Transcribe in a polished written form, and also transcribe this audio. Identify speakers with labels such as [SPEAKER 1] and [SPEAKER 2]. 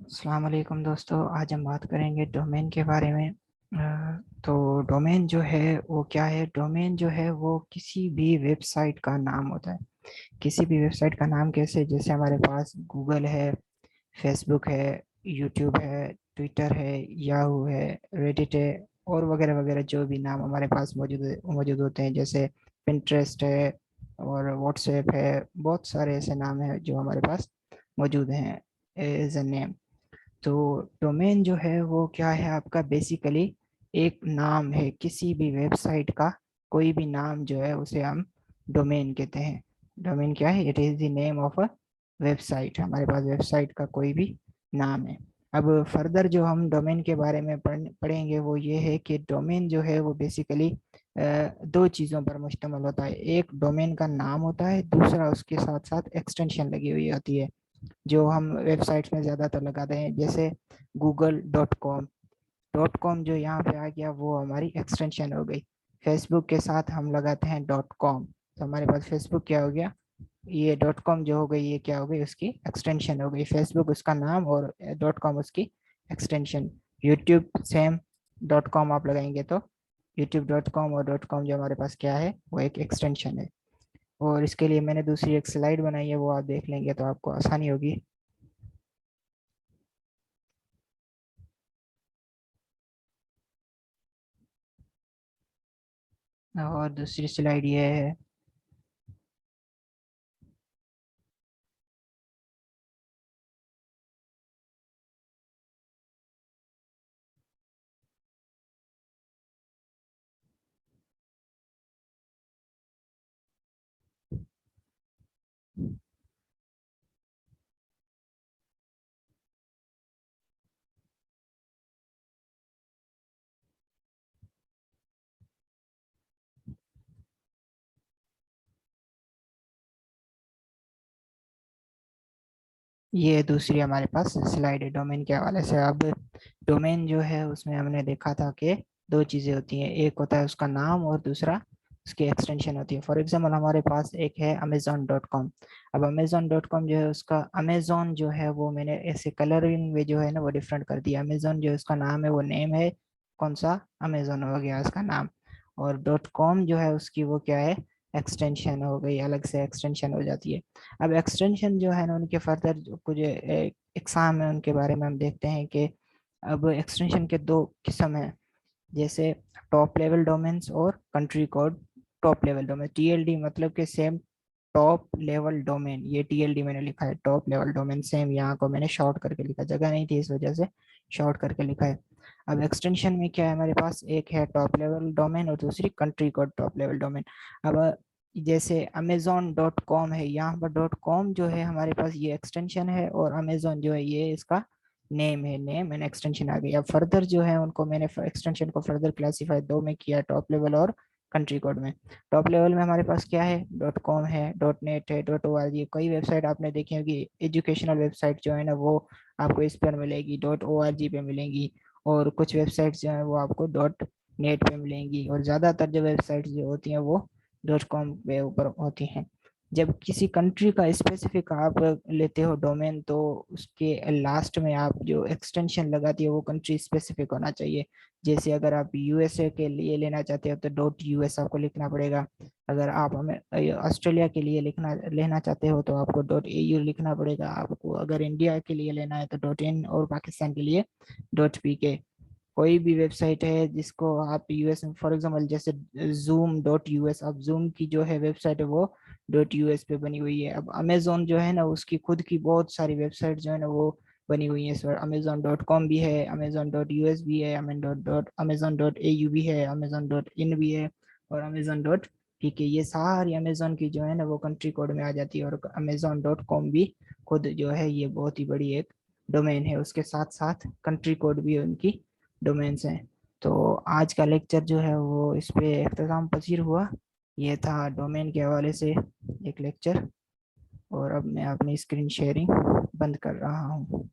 [SPEAKER 1] अस्सलाम वालेकुम दोस्तों। आज हम बात करेंगे डोमेन के बारे में। तो डोमेन जो है वो क्या है? डोमेन जो है वो किसी भी वेबसाइट का नाम होता है। किसी भी वेबसाइट का नाम कैसे? जैसे हमारे पास गूगल है, फेसबुक है, यूट्यूब है, ट्विटर है, याहू है, रेडिट है और वगैरह वगैरह जो भी नाम हमारे पास मौजूद होते हैं, जैसे पिंटरेस्ट है और व्हाट्सएप है। बहुत सारे ऐसे नाम हैं जो हमारे पास मौजूद हैं एज ए नेम। तो डोमेन जो है वो क्या है आपका? बेसिकली एक नाम है किसी भी वेबसाइट का। कोई भी नाम जो है उसे हम डोमेन कहते हैं। डोमेन क्या है? It is the name of a website. हमारे पास वेबसाइट का कोई भी नाम है। अब फर्दर जो हम डोमेन के बारे में पढ़ेंगे वो ये है कि डोमेन जो है वो बेसिकली दो चीज़ों पर मुश्तमिल होता है। एक डोमेन का नाम होता है, दूसरा उसके साथ साथ एक्सटेंशन लगी हुई होती है जो हम वेबसाइट्स में ज़्यादातर लगाते हैं। जैसे google.com जो यहाँ पे आ गया वो हमारी एक्सटेंशन हो गई। फेसबुक के साथ हम लगाते हैं .com, तो हमारे पास फेसबुक क्या हो गया? ये .com जो हो गई ये क्या हो गई? उसकी एक्सटेंशन हो गई। फेसबुक उसका नाम और .com उसकी एक्सटेंशन। यूट्यूब सेम, .com आप लगाएंगे तो youtube.com और .com जो हमारे पास क्या है वो एक एक्सटेंशन है। और इसके लिए मैंने दूसरी एक स्लाइड बनाई है, वो आप देख लेंगे तो आपको आसानी होगी। और दूसरी स्लाइड ये है। ये दूसरी हमारे पास स्लाइड है डोमेन के हवाले से। अब डोमेन जो है उसमें हमने देखा था कि दो चीज़ें होती हैं, एक होता है उसका नाम और दूसरा उसकी एक्सटेंशन होती है। फॉर एग्जांपल हमारे पास एक है अमेजोन.com। अब अमेजोन.com जो है उसका अमेजोन जो है वो मैंने ऐसे कलरिंग में जो है ना वो डिफरेंट कर दिया। अमेजोन जो है उसका नाम है वो नेम है, कौन सा? अमेजोन हो गया उसका नाम। और .com जो है उसकी वो क्या है? एक्सटेंशन हो गई, अलग से एक्सटेंशन हो जाती है। अब एक्सटेंशन जो है ना उनके फर्दर जो कुछ एग्जाम है उनके बारे में हम देखते हैं कि अब एक्सटेंशन के दो किस्म हैं। जैसे टॉप लेवल डोमेन्स और country code top level domain, TLD मतलब कि सेम टॉप लेवल डोमेन। ये टीएलडी मैंने लिखा है, टॉप लेवल डोमेन सेम, यहाँ को मैंने शॉर्ट करके लिखा, जगह नहीं थी इस वजह से शॉर्ट करके लिखा है। अब एक्सटेंशन में क्या है? हमारे पास एक है टॉप लेवल डोमेन और दूसरी country code top level domain. अब जैसे अमेजोन.com है, यहाँ पर .com जो है हमारे पास ये एक्सटेंशन है और अमेजोन जो है ये इसका नेम है। नेम एंड एक्सटेंशन आ गई। अब फर्दर जो है उनको मैंने एक्सटेंशन को फर्दर क्लासीफाई दो में किया, टॉप लेवल और कंट्री कोड में। टॉप लेवल में हमारे पास क्या है? .com है, .net है, .org। कई वेबसाइट आपने देखी होगी, एजुकेशनल वेबसाइट जो है ना वो आपको इस पर मिलेगी, .org पे मिलेंगी। और कुछ वेबसाइट्स जो है वो आपको .net पे मिलेंगी। और ज़्यादातर जो वेबसाइट्स जो होती हैं वो .com पे ऊपर होती हैं। जब किसी कंट्री का स्पेसिफिक आप लेते हो डोमेन तो उसके लास्ट में आप जो एक्सटेंशन लगाती है वो कंट्री स्पेसिफिक होना चाहिए। जैसे अगर आप यूएसए के लिए लेना चाहते हो तो .us आपको लिखना पड़ेगा। अगर आप हमें ऑस्ट्रेलिया के लिए लिखना लेना चाहते हो तो आपको .au लिखना पड़ेगा आपको। अगर इंडिया के लिए लेना है तो .in और पाकिस्तान के लिए .pk। कोई भी वेबसाइट है जिसको आप यूएस में, फॉर एग्जांपल जैसे zoom.us, अब जूम की जो है वेबसाइट है वो .us पे बनी हुई है। अब अमेजोन जो है ना उसकी खुद की बहुत सारी वेबसाइट जो है ना वो बनी हुई है इस पर। अमेजोन.com भी है, अमेजोन.us भी है, अमेजोन.au भी है, अमेजोन.in भी है और अमेजोन.pk। ये सारी अमेजोन की जो है ना वो कंट्री कोड में आ जाती है। और अमेजोन.com भी खुद जो है ये बहुत ही बड़ी एक डोमेन है, उसके साथ साथ कंट्री कोड भी उनकी डोमेन्स हैं। तो आज का लेक्चर जो है वो इस पे इख्तिताम पसीर हुआ। ये था डोमेन के हवाले से एक लेक्चर। और अब मैं अपनी स्क्रीन शेयरिंग बंद कर रहा हूँ।